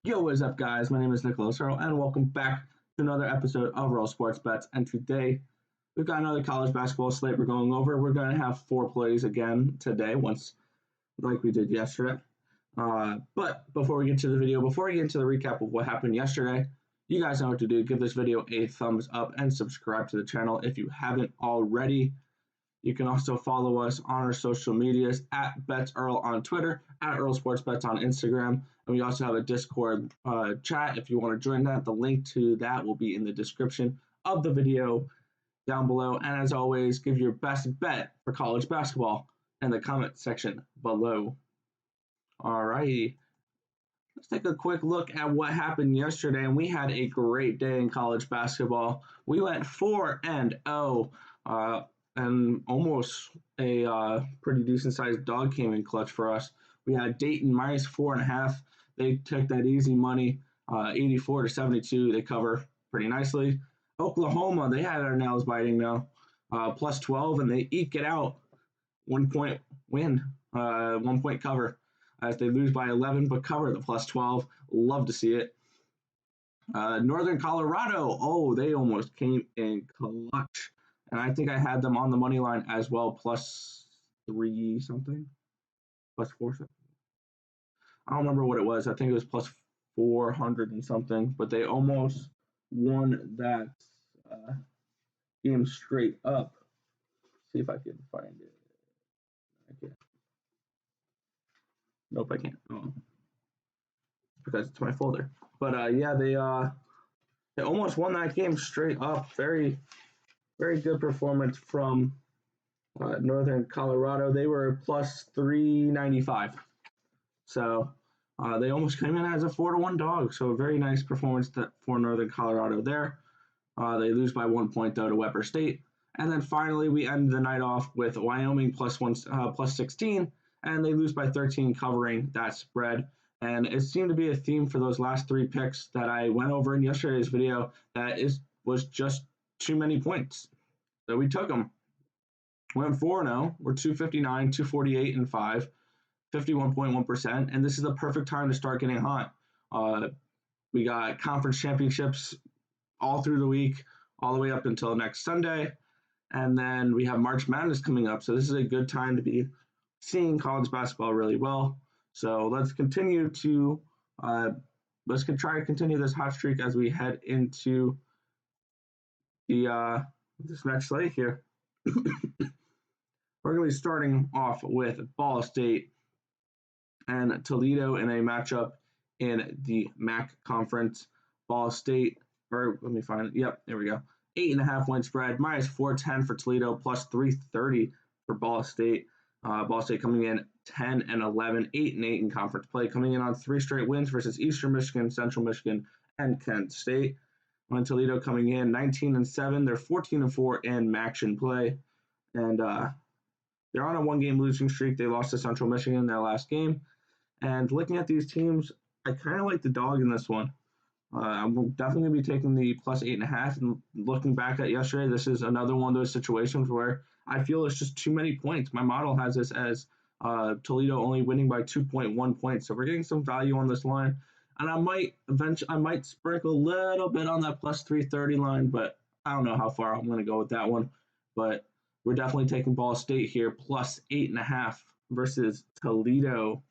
Yo, what is up, guys? My name is Nicholas Earl, and welcome back to another episode of Real Sports Bets. And today, we've got another college basketball slate we're going over. We're going to have four plays again today, once like we did yesterday. But before we get to the video, before we get into the recap of what happened yesterday, you guys know what to do. Give this video a thumbs up and subscribe to the channel if you haven't already. You can also follow us on our social medias at BetsEarl on Twitter, at Earl Sports Bets on Instagram, and we also have a Discord chat if you want to join that. The link to that will be in the description of the video down below. And as always, give your best bet for college basketball in the comment section below. All righty. Let's take a quick look at what happened yesterday, and we had a great day in college basketball. We went 4-0. And almost a pretty decent-sized dog came in clutch for us. We had Dayton minus 4.5. They took that easy money, 84-72. They cover pretty nicely. Oklahoma, they had our nails biting now, plus 12, and they eke it out. 1 point win, 1 point cover, as they lose by 11, but cover the plus 12. Love to see it. Northern Colorado, they almost came in clutch. And I think I had them on the money line as well, plus 3 something, plus 4 something. I don't remember what it was. I think it was plus 400 and something, but they almost won that game straight up. See if I can find it. I can't. Nope, I can't. Oh. Because it's my folder. But yeah, they almost won that game straight up. Very good performance from Northern Colorado. They were plus 395. So they almost came in as a 4-1 dog. So a very nice performance for Northern Colorado there. They lose by 1 point, though, to Weber State. And then finally, we end the night off with Wyoming plus 16. And they lose by 13, covering that spread. And it seemed to be a theme for those last 3 picks that I went over in yesterday's video that was just too many points. So we took them. Went 4-0. We're 259, 248, and 5, 51.1%. And this is the perfect time to start getting hot. We got conference championships all through the week, all the way up until next Sunday. And then we have March Madness coming up. So this is a good time to be seeing college basketball really well. So let's continue to try to continue this hot streak as we head into the this next slate here. We're going to be starting off with Ball State and Toledo in a matchup in the MAC conference. Ball State, or let me find it. Yep, there we go. 8.5 win spread, minus 410 for Toledo, plus 330 for Ball State. Ball State coming in 10-11, 8-8 in conference play, coming in on 3 straight wins versus Eastern Michigan, Central Michigan, and Kent State. When Toledo coming in 19-7, they're 14-4 in MACtion play, and they're on a 1-game losing streak. They lost to Central Michigan in their last game. And looking at these teams, I kind of like the dog in this one. I'm definitely going to be taking the plus 8.5. And looking back at yesterday, this is another one of those situations where I feel it's just too many points. My model has this as Toledo only winning by 2.1 points. So we're getting some value on this line. And I might sprinkle a little bit on that plus 330 line, but I don't know how far I'm going to go with that one. But we're definitely taking Ball State here, plus 8.5 versus Toledo.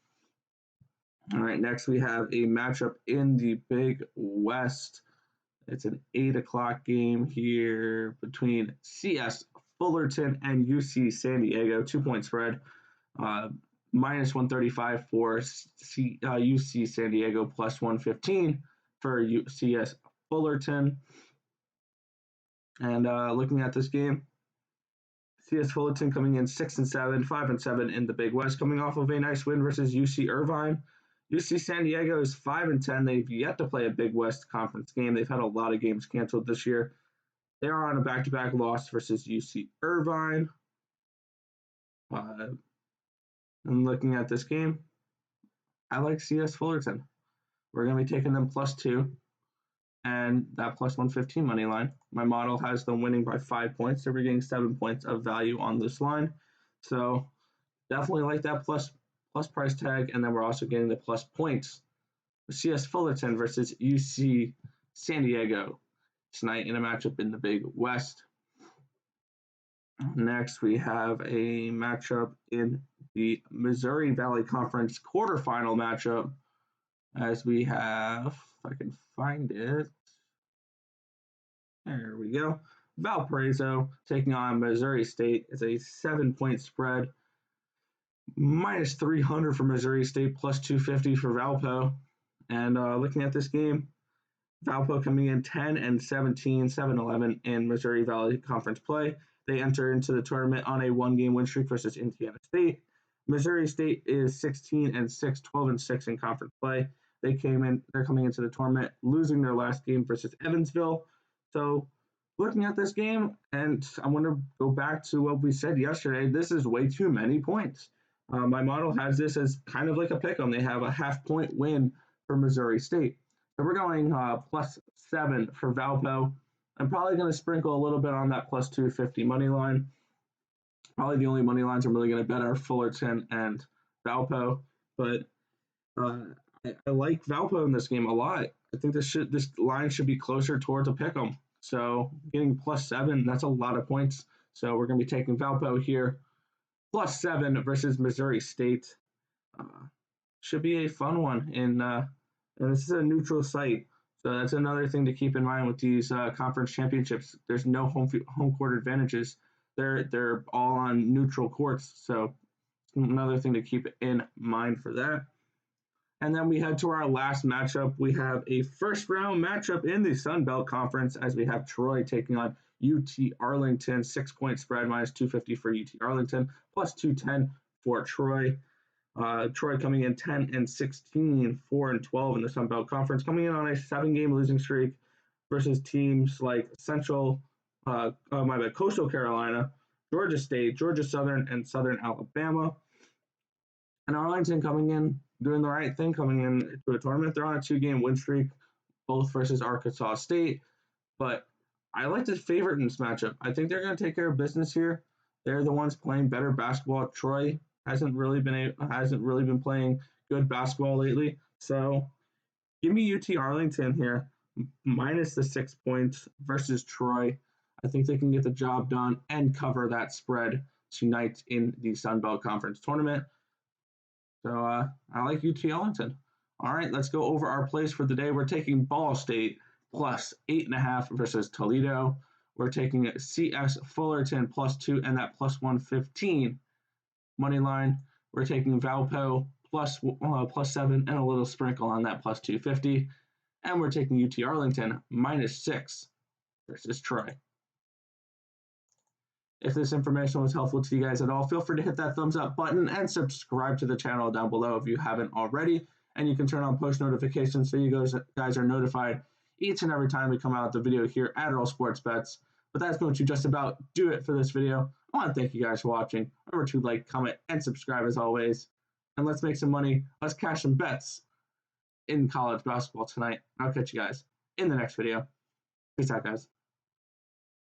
All right, next we have a matchup in the Big West. It's an 8 o'clock game here between CS Fullerton and UC San Diego. 2-point spread. Minus 135 for UC San Diego, plus 115 for CS Fullerton. And looking at this game, CS Fullerton coming in 6-7, 5-7 in the Big West, coming off of a nice win versus UC Irvine. UC San Diego is 5-10. They've yet to play a Big West Conference game. They've had a lot of games canceled this year. They are on a back-to-back loss versus UC Irvine. And looking at this game, I like CS Fullerton. We're going to be taking them plus 2 and that plus 115 money line. My model has them winning by 5 points. So we're getting 7 points of value on this line. So definitely like that plus price tag. And then we're also getting the plus points CS Fullerton versus UC San Diego tonight in a matchup in the Big West. Next, we have a matchup in the Missouri Valley Conference quarterfinal matchup, as we have, if I can find it, there we go. Valparaiso taking on Missouri State. It's a 7-point spread, minus 300 for Missouri State, plus 250 for Valpo. And looking at this game, Valpo coming in 10-17, 7-11 in Missouri Valley Conference play. They enter into the tournament on a one-game win streak versus Indiana State. Missouri State is 16-6, 12-6 in conference play. They're coming into the tournament losing their last game versus Evansville. So looking at this game, and I want to go back to what we said yesterday, this is way too many points. My model has this as kind of like a pick 'em. They have a half-point win for Missouri State. So we're going +7 for Valpo. I'm probably going to sprinkle a little bit on that plus 250 money line. Probably the only money lines I'm really going to bet are Fullerton and Valpo, but I like Valpo in this game a lot. I think this line should be closer towards a pick 'em. So getting +7, that's a lot of points. So we're going to be taking Valpo here. +7 versus Missouri State. Should be a fun one. And this is a neutral site. So that's another thing to keep in mind with these conference championships. There's no home court advantages. They're all on neutral courts. So another thing to keep in mind for that. And then we head to our last matchup. We have a first round matchup in the Sun Belt Conference as we have Troy taking on UT Arlington. 6-point spread, minus 250 for UT Arlington, plus 210 for Troy. Troy coming in 10-16, 4-12 in the Sun Belt Conference, coming in on a 7-game losing streak versus teams like Coastal Carolina, Georgia State, Georgia Southern, and Southern Alabama. And Arlington coming in, doing the right thing, coming into a tournament. They're on a 2-game win streak, both versus Arkansas State. But I like the favorite in this matchup. I think they're going to take care of business here. They're the ones playing better basketball. Troy hasn't really been playing good basketball lately. So give me UT Arlington here, minus the 6 points versus Troy. I think they can get the job done and cover that spread tonight in the Sun Belt Conference tournament. So I like UT Arlington. All right, let's go over our plays for the day. We're taking Ball State plus 8.5 versus Toledo. We're taking CS Fullerton plus 2 and that plus 115 money line. We're taking Valpo plus 7 and a little sprinkle on that plus 250. And we're taking UT Arlington minus 6 versus Troy. If this information was helpful to you guys at all, feel free to hit that thumbs up button and subscribe to the channel down below if you haven't already. And you can turn on post notifications so you guys are notified each and every time we come out with the video here at Earl Sports Bets. But that's going to just about do it for this video. I want to thank you guys for watching. Remember to like, comment, and subscribe as always. And let's make some money. Let's cash some bets in college basketball tonight. I'll catch you guys in the next video. Peace out, guys.